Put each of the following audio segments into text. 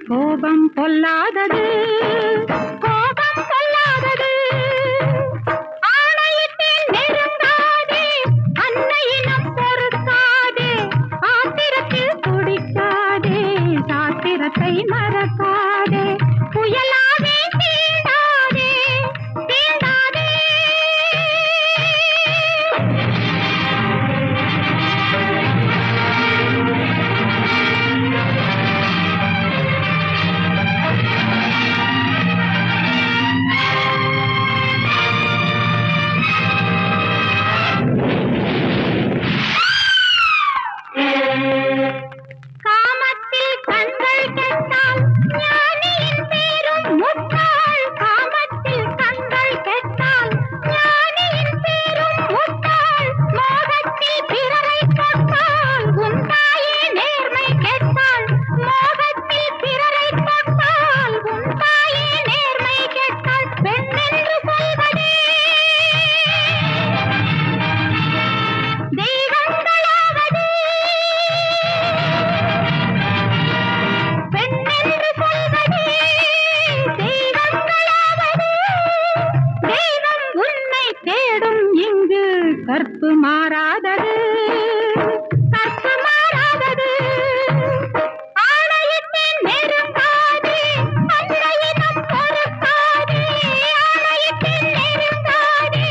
கோபம் பொல்லாதது, கோபம் பொல்லாதது. ஆணையிட்டேன் நெருங்காதே, அன்னையினம் பொறுக்காதே, ஆத்திரத்தில் துடிக்காதே, சாத்திரத்தை மறக்காதே, புயலாதே தீண்டாதே, தீண்டாதே. காமத்தில் கண்கள் கெட்டால் ஞானியின் பேரும் முட்டாள், காமத்தில் கண்கள் கெட்டால் ஞானியின் பேரும் முட்டாள். மோகத்தில் பிறரை தொட்டால் உன் தாயே நேர்மை கெட்டாள், மோகத்தில் பிறரை தொட்டால் உன் தாயே நேர்மை கெட்டாள். பெண்ணென்று சொல்வதே தெய்வங்களாவது, பெண்ணென்று சொல்வதே தெய்வங்களாவது. தெய்வம் உன்னை தேடும் இங்கு கற்பு மாறாதது, கற்பு மாறாதது. ஆணையிட்டேன் நெருங்காதே, அன்னையினம் பொறுக்காதே, ஆணையிட்டேன் நெருங்காதே,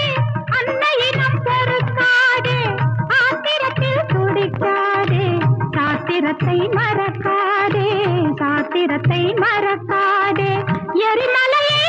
அன்னையினம் பொறுக்காதே, ஆத்திரத்தில் துடிக்காதே, சாத்திரத்தை மறக்காதே, சாத்திரத்தை மறக்காதே. எரிமலையை